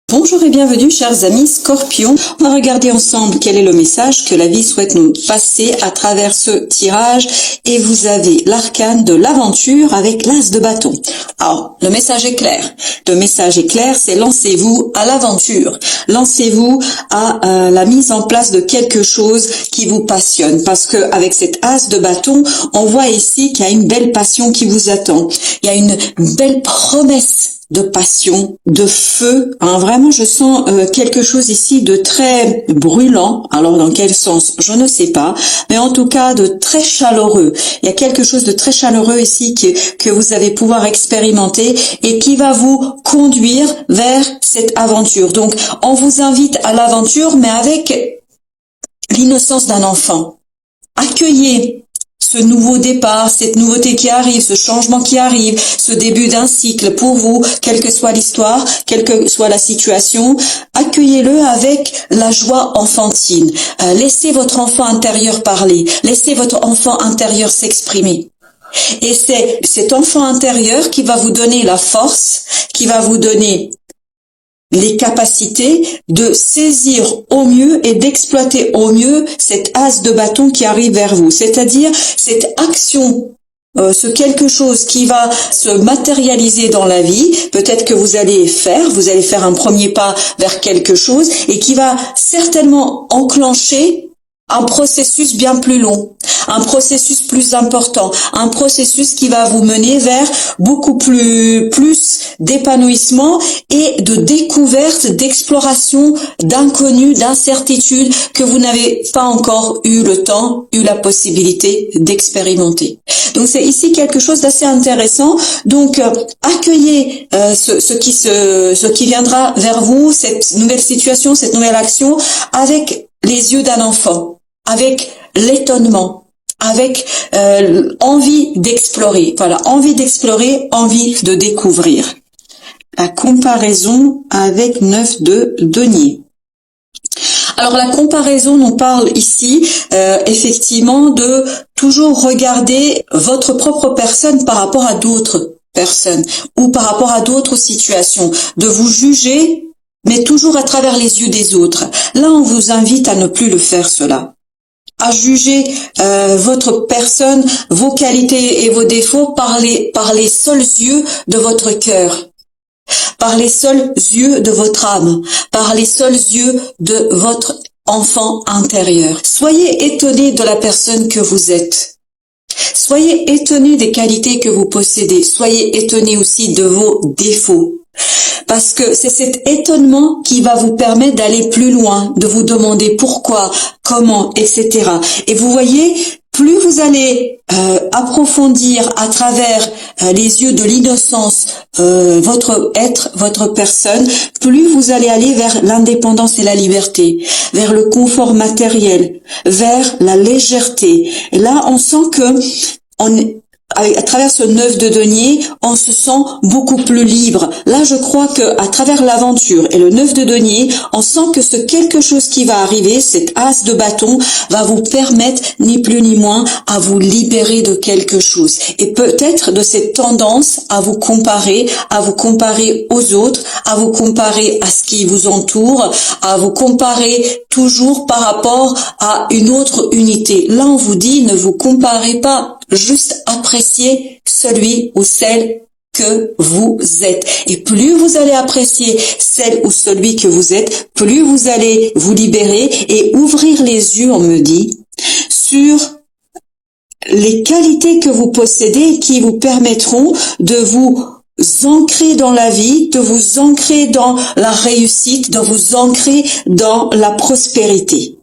Bonjour et bienvenue chers amis Scorpions. On va regarder ensemble quel est le message que la vie souhaite nous passer à travers ce tirage. Et vous avez l'arcane de l'aventure avec l'as de bâton. Alors, le message est clair. Le message est clair, c'est lancez-vous à l'aventure. Lancez-vous à la mise en place de quelque chose qui vous passionne. Parce que avec cet as de bâton, on voit ici qu'il y a une belle passion qui vous attend. Il y a une belle promesse de passion, de feu. Vraiment, je sens quelque chose ici de très brûlant. Alors, dans quel sens? Je ne sais pas. Mais en tout cas, de très chaleureux. Il y a quelque chose de très chaleureux ici que vous allez pouvoir expérimenter et qui va vous conduire vers cette aventure. Donc, on vous invite à l'aventure, mais avec l'innocence d'un enfant. Accueillez ce nouveau départ, cette nouveauté qui arrive, ce changement qui arrive, ce début d'un cycle pour vous, quelle que soit l'histoire, quelle que soit la situation, accueillez-le avec la joie enfantine. Laissez votre enfant intérieur parler, laissez votre enfant intérieur s'exprimer. Et c'est cet enfant intérieur qui va vous donner la force, qui va vous donner les capacités de saisir au mieux et d'exploiter au mieux cet as de bâton qui arrive vers vous. C'est-à-dire cette action, ce quelque chose qui va se matérialiser dans la vie. Peut-être que vous allez faire un premier pas vers quelque chose et qui va certainement enclencher un processus bien plus long, un processus plus important, un processus qui va vous mener vers beaucoup plus d'épanouissement et de découverte, d'exploration, d'inconnu, d'incertitude que vous n'avez pas encore eu le temps, eu la possibilité d'expérimenter. Donc c'est ici quelque chose d'assez intéressant. Donc accueillez ce qui viendra vers vous, cette nouvelle situation, cette nouvelle action avec les yeux d'un enfant, avec l'étonnement, avec envie d'explorer. Voilà, envie d'explorer, envie de découvrir. La comparaison avec 9 de denier. Alors la comparaison nous parle ici effectivement de toujours regarder votre propre personne par rapport à d'autres personnes ou par rapport à d'autres situations, de vous juger mais toujours à travers les yeux des autres. Là, on vous invite à ne plus le faire cela. À juger votre personne, vos qualités et vos défauts par les seuls yeux de votre cœur, par les seuls yeux de votre âme, par les seuls yeux de votre enfant intérieur. Soyez étonnés de la personne que vous êtes. Soyez étonnés des qualités que vous possédez. Soyez étonnés aussi de vos défauts. Parce que c'est cet étonnement qui va vous permettre d'aller plus loin, de vous demander pourquoi, comment, etc. Et vous voyez, plus vous allez approfondir à travers les yeux de l'innocence votre être, votre personne, plus vous allez aller vers l'indépendance et la liberté, vers le confort matériel, vers la légèreté. Et là, on sent que à travers ce 9 de denier, on se sent beaucoup plus libre. Là, je crois que à travers l'aventure et le 9 de denier, on sent que ce quelque chose qui va arriver, cet as de bâton, va vous permettre, ni plus ni moins, à vous libérer de quelque chose. Et peut-être de cette tendance à vous comparer aux autres, à vous comparer à ce qui vous entoure, à vous comparer toujours par rapport à une autre unité. Là, on vous dit, ne vous comparez pas. Juste apprécier celui ou celle que vous êtes. Et plus vous allez apprécier celle ou celui que vous êtes, plus vous allez vous libérer et ouvrir les yeux, on me dit, sur les qualités que vous possédez qui vous permettront de vous ancrer dans la vie, de vous ancrer dans la réussite, de vous ancrer dans la prospérité.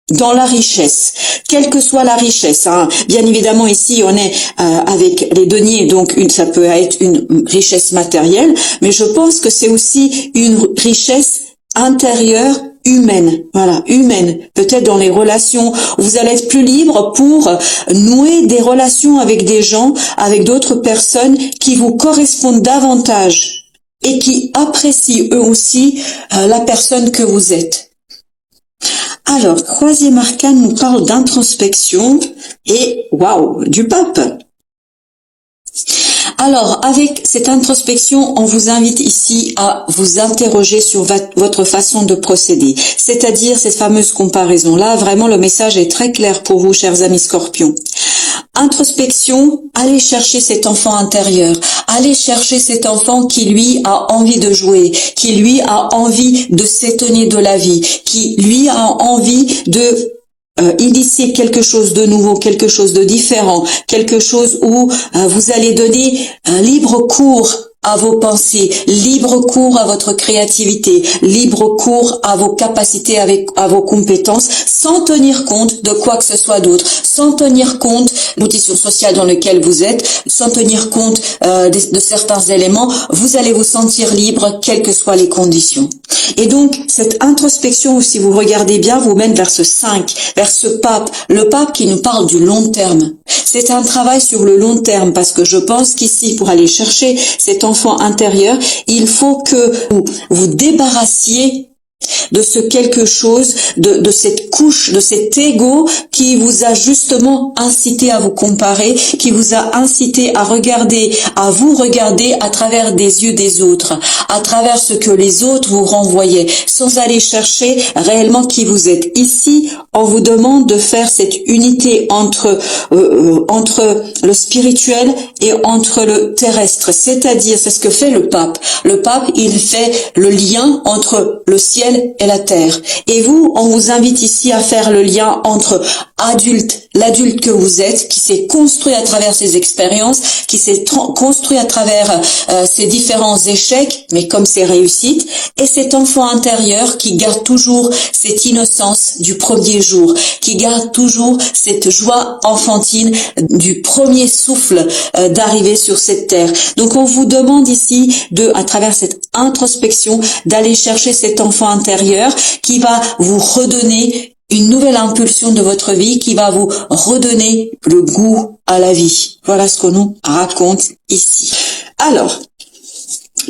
Dans la richesse, quelle que soit la richesse. Bien évidemment, ici, on est avec les deniers, donc ça peut être une richesse matérielle, mais je pense que c'est aussi une richesse intérieure humaine. Voilà, humaine. Peut-être dans les relations, vous allez être plus libre pour nouer des relations avec des gens, avec d'autres personnes qui vous correspondent davantage et qui apprécient eux aussi la personne que vous êtes. Alors, troisième arcane nous parle d'introspection et, waouh, du pape. Alors, avec cette introspection, on vous invite ici à vous interroger sur votre façon de procéder. C'est-à-dire cette fameuse comparaison-là, vraiment le message est très clair pour vous, chers amis Scorpions. Introspection, allez chercher cet enfant intérieur, allez chercher cet enfant qui lui a envie de jouer, qui lui a envie de s'étonner de la vie, qui lui a envie de initier quelque chose de nouveau, quelque chose de différent, quelque chose où vous allez donner un libre cours à vos pensées, libre cours à votre créativité, libre cours à vos capacités, à vos compétences, sans tenir compte de quoi que ce soit d'autre, sans tenir compte de la position sociale dans laquelle vous êtes, sans tenir compte de certains éléments. Vous allez vous sentir libre, quelles que soient les conditions. Et donc, cette introspection, si vous regardez bien, vous mène vers ce 5, vers ce pape, le pape qui nous parle du long terme. C'est un travail sur le long terme, parce que je pense qu'ici, pour aller chercher cet enfant intérieur, il faut que vous vous débarrassiez de ce quelque chose, de cette couche, de cet ego qui vous a justement incité à vous comparer, qui vous a incité à vous regarder à travers des yeux des autres, à travers ce que les autres vous renvoyaient, sans aller chercher réellement qui vous êtes. Ici, on vous demande de faire cette unité entre le spirituel et entre le terrestre. C'est-à-dire, c'est ce que fait le pape. Le pape, il fait le lien entre le ciel et la terre. Et vous, on vous invite ici à faire le lien entre l'adulte que vous êtes, qui s'est construit à travers ses expériences, qui s'est construit à travers ses différents échecs, mais comme ses réussites, et cet enfant intérieur qui garde toujours cette innocence du premier jour, qui garde toujours cette joie enfantine du premier souffle d'arriver sur cette terre. Donc on vous demande ici à travers cette introspection, d'aller chercher cet enfant intérieur qui va vous redonner une nouvelle impulsion de votre vie, qui va vous redonner le goût à la vie. Voilà ce qu'on nous raconte ici. Alors,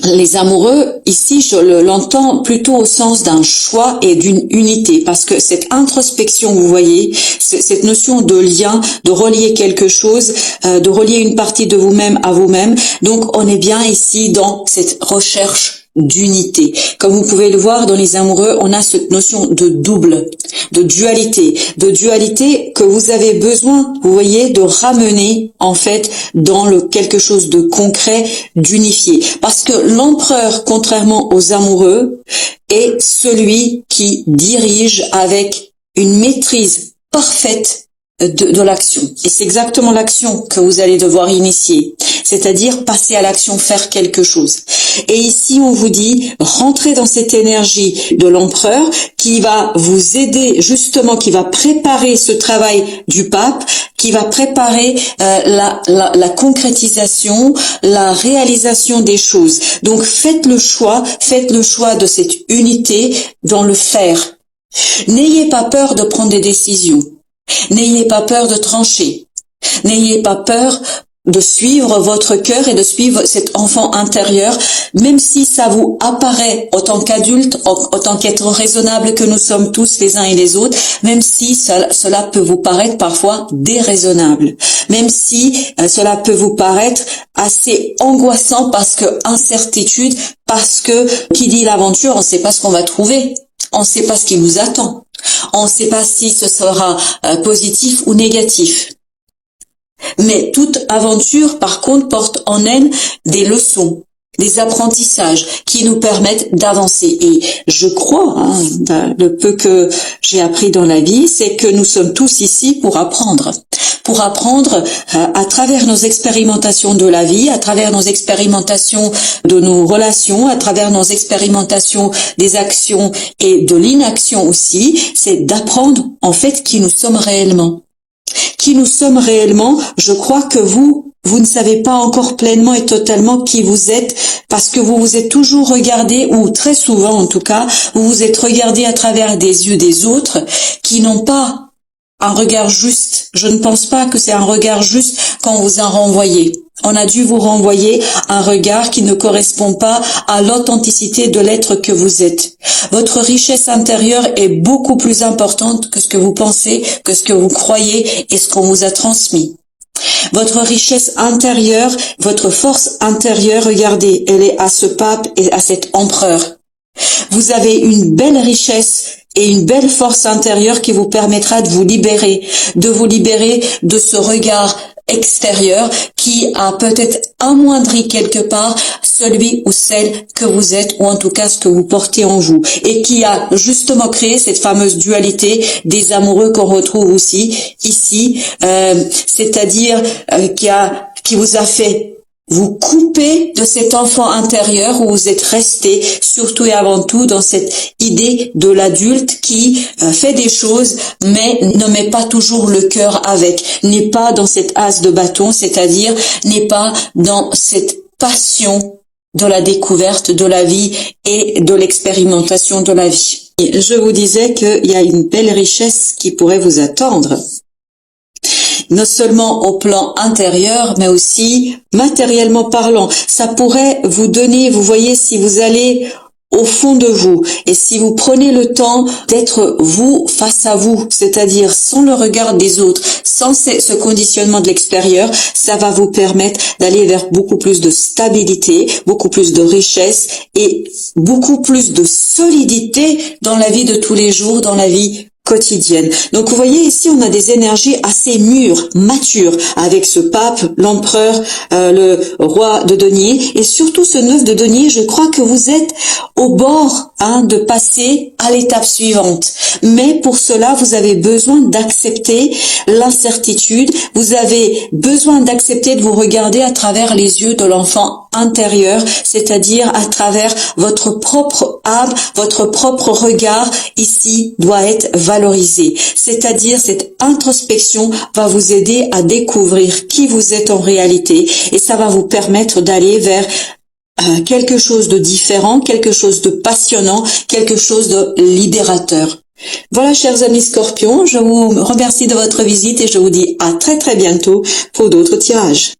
les amoureux, ici, je l'entends plutôt au sens d'un choix et d'une unité, parce que cette introspection, vous voyez, cette notion de lien, de relier quelque chose, de relier une partie de vous-même à vous-même, donc on est bien ici dans cette recherche d'unité. Comme vous pouvez le voir dans les amoureux, on a cette notion de double, de dualité que vous avez besoin, vous voyez, de ramener en fait dans quelque chose de concret, d'unifié. Parce que l'empereur, contrairement aux amoureux, est celui qui dirige avec une maîtrise parfaite de l'action. Et c'est exactement l'action que vous allez devoir initier. C'est-à-dire passer à l'action, faire quelque chose. Et ici, on vous dit, rentrez dans cette énergie de l'empereur qui va vous aider, justement, qui va préparer ce travail du pape, qui va préparer la concrétisation, la réalisation des choses. Donc, faites le choix de cette unité dans le faire. N'ayez pas peur de prendre des décisions. N'ayez pas peur de trancher. N'ayez pas peur de suivre votre cœur et de suivre cet enfant intérieur, même si ça vous apparaît en tant qu'adulte, en tant qu'être raisonnable que nous sommes tous les uns et les autres, même si cela peut vous paraître parfois déraisonnable, même si cela peut vous paraître assez angoissant parce que incertitude, parce que qui dit l'aventure, on ne sait pas ce qu'on va trouver, on ne sait pas ce qui nous attend, on ne sait pas si ce sera positif ou négatif. Mais toute aventure, par contre, porte en elle des leçons, des apprentissages qui nous permettent d'avancer. Et je crois, le peu que j'ai appris dans la vie, c'est que nous sommes tous ici pour apprendre à travers nos expérimentations de la vie, à travers nos expérimentations de nos relations, à travers nos expérimentations des actions et de l'inaction aussi, c'est d'apprendre en fait qui nous sommes réellement. Qui nous sommes réellement, je crois que vous ne savez pas encore pleinement et totalement qui vous êtes, parce que vous vous êtes toujours regardé, ou très souvent en tout cas, vous vous êtes regardé à travers des yeux des autres qui n'ont pas un regard juste. Je ne pense pas que c'est un regard juste qu'on vous a renvoyé. On a dû vous renvoyer un regard qui ne correspond pas à l'authenticité de l'être que vous êtes. Votre richesse intérieure est beaucoup plus importante que ce que vous pensez, que ce que vous croyez et ce qu'on vous a transmis. Votre richesse intérieure, votre force intérieure, regardez, elle est à ce pape et à cet empereur. Vous avez une belle richesse et une belle force intérieure qui vous permettra de vous libérer de ce regard extérieur qui a peut-être amoindri quelque part celui ou celle que vous êtes, ou en tout cas ce que vous portez en vous, et qui a justement créé cette fameuse dualité des amoureux qu'on retrouve aussi ici, c'est-à-dire qui vous a fait vous couper de cet enfant intérieur où vous êtes resté, surtout et avant tout dans cette idée de l'adulte qui fait des choses mais ne met pas toujours le cœur avec, n'est pas dans cette as de bâton, c'est-à-dire n'est pas dans cette passion de la découverte de la vie et de l'expérimentation de la vie. Et je vous disais qu'il y a une belle richesse qui pourrait vous attendre. Non seulement au plan intérieur, mais aussi matériellement parlant. Ça pourrait vous donner, vous voyez, si vous allez au fond de vous et si vous prenez le temps d'être vous face à vous, c'est-à-dire sans le regard des autres, sans ce conditionnement de l'extérieur, ça va vous permettre d'aller vers beaucoup plus de stabilité, beaucoup plus de richesse et beaucoup plus de solidité dans la vie de tous les jours, dans la vie quotidienne. Donc vous voyez ici on a des énergies assez mûres, matures, avec ce pape, l'empereur, le roi de denier et surtout ce 9 de denier. Je crois que vous êtes au bord de passer à l'étape suivante. Mais pour cela vous avez besoin d'accepter l'incertitude, vous avez besoin d'accepter de vous regarder à travers les yeux de l'enfant intérieur, c'est-à-dire à travers votre propre âme, votre propre regard ici doit être valorisé. C'est-à-dire cette introspection va vous aider à découvrir qui vous êtes en réalité et ça va vous permettre d'aller vers quelque chose de différent, quelque chose de passionnant, quelque chose de libérateur. Voilà, chers amis Scorpions, je vous remercie de votre visite et je vous dis à très très bientôt pour d'autres tirages.